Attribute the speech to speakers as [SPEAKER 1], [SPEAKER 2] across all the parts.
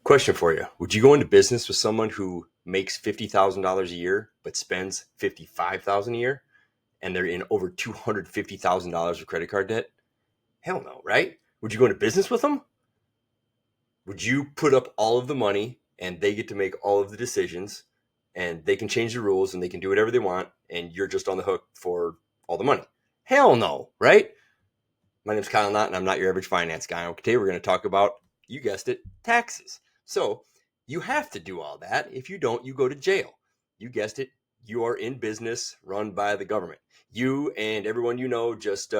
[SPEAKER 1] Question for you. Would you go into business with someone who makes $50,000 a year but spends $55,000 a year and they're in over $250,000 of credit card debt? Hell no, right? Would you go into business with them? Would you put up all of the money and they get to make all of the decisions and they can change the rules and they can do whatever they want and you're just on the hook for all the money? Hell no, right? My name's Kyle Knott and I'm not your average finance guy. Today we're going to talk about, you guessed it, taxes. So you have to do all that. If you don't, you go to jail. You guessed it. You are in business run by the government. You and everyone you know just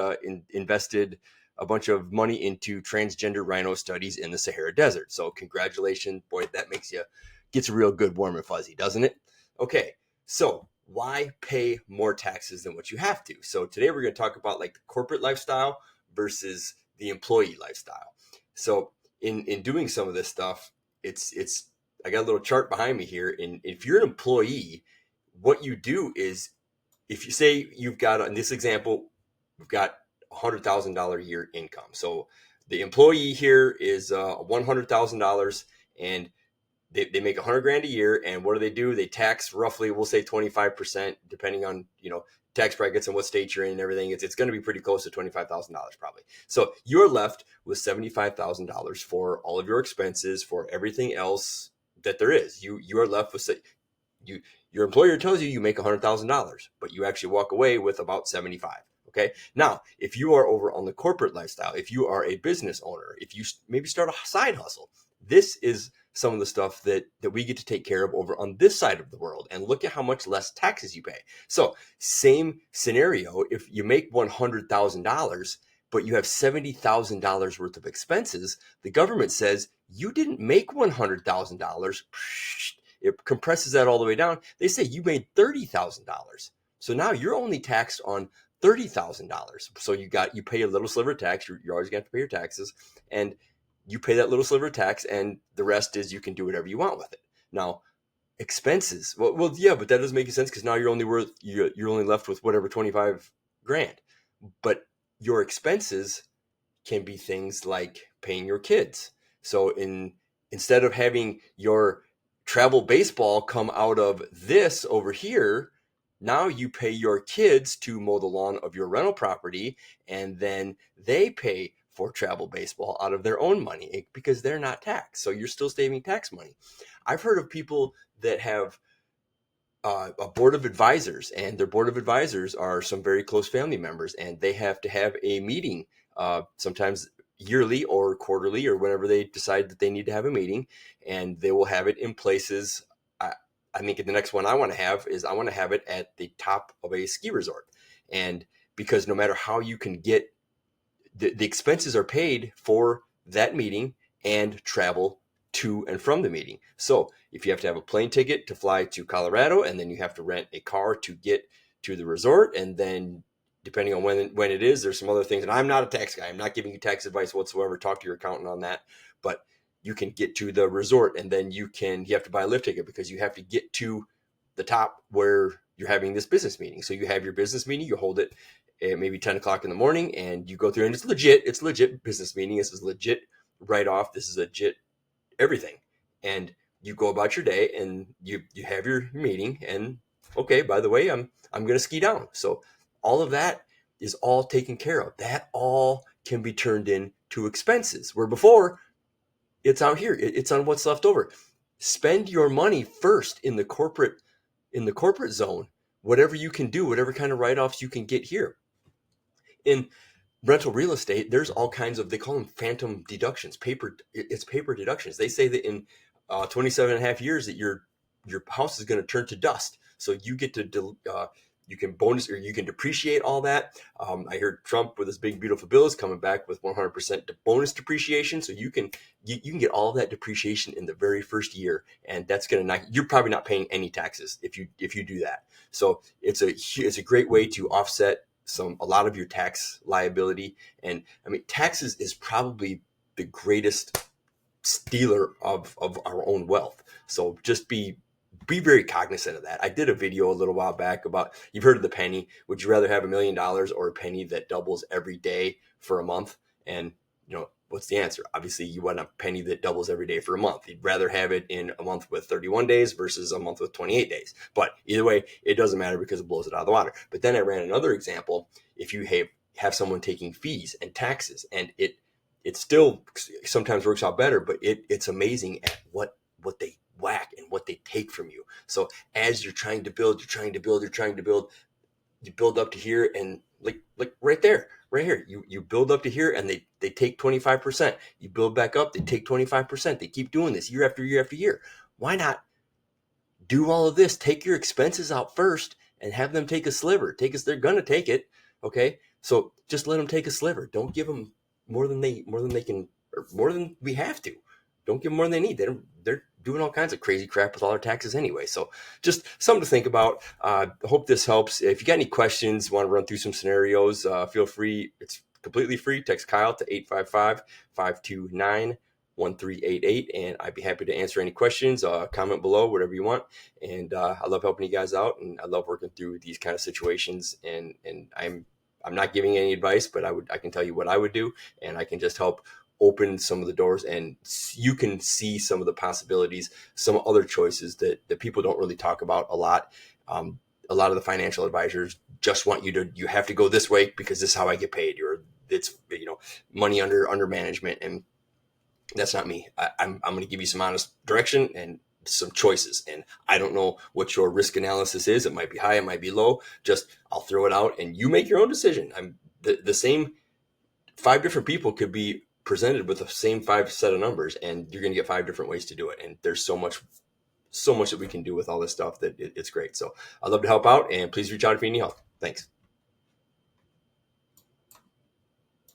[SPEAKER 1] invested a bunch of money into transgender rhino studies in the Sahara Desert. So congratulations. Boy, that gets a real good warm and fuzzy, doesn't it? Okay, so why pay more taxes than what you have to? So today we're going to talk about like the corporate lifestyle versus the employee lifestyle. So in doing some of this stuff, it's I got a little chart behind me here. And if you're an employee, what you do is, if you say you've got, in this example, we've got $100,000 a year income. So the employee here is $100,000 and they make 100 grand a year. And what do? They tax roughly, we'll say 25%, depending on, tax brackets and what state you're in and everything. It's going to be pretty close to $25,000 probably. So you're left with $75,000 for all of your expenses, for everything else that there is. You are left with, your employer tells you make $100,000, but you actually walk away with about 75. Okay. Now, if you are over on the corporate lifestyle, if you are a business owner, if you maybe start a side hustle, this is some of the stuff that we get to take care of over on this side of the world. And look at how much less taxes you pay. So same scenario, if you make $100,000, but you have $70,000 worth of expenses, the government says you didn't make $100,000. It compresses that all the way down. They say you made $30,000. So now you're only taxed on $30,000. So you pay a little sliver of tax. You're always going to have to pay your taxes, and you pay that little sliver of tax, and the rest is you can do whatever you want with it. Now, expenses. Well, yeah, but that doesn't make sense because now you're only left with whatever 25 grand. But your expenses can be things like paying your kids. So instead of having your travel baseball come out of this over here, now you pay your kids to mow the lawn of your rental property, and then they pay for travel baseball out of their own money because they're not taxed. So you're still saving tax money. I've heard of people that have a board of advisors, and their board of advisors are some very close family members, and they have to have a meeting sometimes yearly or quarterly or whenever they decide that they need to have a meeting, and they will have it in places. I think the next one I want to have it at the top of a ski resort. And because no matter how you can get, the expenses are paid for that meeting and travel to and from the meeting. So if you have to have a plane ticket to fly to Colorado, and then you have to rent a car to get to the resort, and then depending on when it is, there's some other things. And I'm not a tax guy. I'm not giving you tax advice whatsoever. Talk to your accountant on that. But you can get to the resort, and then you have to buy a lift ticket because you have to get to the top where you're having this business meeting. So you have your business meeting, you hold it at maybe 10 o'clock in the morning, and you go through, and it's legit business meeting. This is legit write-off. This is legit everything. And you go about your day, and you have your meeting, and okay, by the way, I'm going to ski down. So all of that is all taken care of. That all can be turned into expenses, where before it's out here. It's on what's left over. Spend your money first in the corporate zone, whatever you can do, whatever kind of write-offs you can get here. In rental real estate, there's all kinds of, they call them phantom deductions, paper deductions. They say that in 27 and a half years that your house is going to turn to dust. So you get to, you can bonus, or you can depreciate all that. I heard Trump with his big, beautiful bill is coming back with 100% bonus depreciation. So you can get all of that depreciation in the very first year. And that's going to you're probably not paying any taxes if you do that. So it's a great way to offset a lot of your tax liability. And I mean, taxes is probably the greatest stealer of our own wealth. So just be very cognizant of that. I did a video a little while back about, you've heard of the penny. Would you rather have $1 million or a penny that doubles every day for a month? And what's the answer? Obviously, you want a penny that doubles every day for a month. You'd rather have it in a month with 31 days versus a month with 28 days. But either way, it doesn't matter because it blows it out of the water. But then I ran another example. If you have someone taking fees and taxes, and it still sometimes works out better, but it's amazing at what they whack and what they take from you. So as you're trying to build, you build up to here, and like right here, you build up to here, and they take 25%. You build back up, they take 25%. They keep doing this year after year after year. Why not do all of this? Take your expenses out first and have them take a sliver. They're gonna take it. Okay, so just let them take a sliver. Don't give them more than they can, or more than we have to. Don't give them more than they need. They're doing all kinds of crazy crap with all their taxes anyway. So just something to think about. I hope this helps. If you got any questions, want to run through some scenarios, feel free. It's completely free. Text Kyle to 855-529-1388, and I'd be happy to answer any questions. Comment below, whatever you want. And I love helping you guys out, and I love working through these kind of situations. And I'm not giving any advice, but I can tell you what I would do, and I can just help open some of the doors, and you can see some of the possibilities, some other choices that people don't really talk about a lot. A lot of the financial advisors just want you have to go this way because this is how I get paid, or it's money under management, and that's not me. I'm going to give you some honest direction and some choices, and I don't know what your risk analysis is. It might be high, it might be low. I'll throw it out, and you make your own decision. The same 5 different people could be presented with the same 5 set of numbers, and you're going to get 5 different ways to do it. And there's so much that we can do with all this stuff that it's great. So I'd love to help out, and please reach out if you need help. Thanks.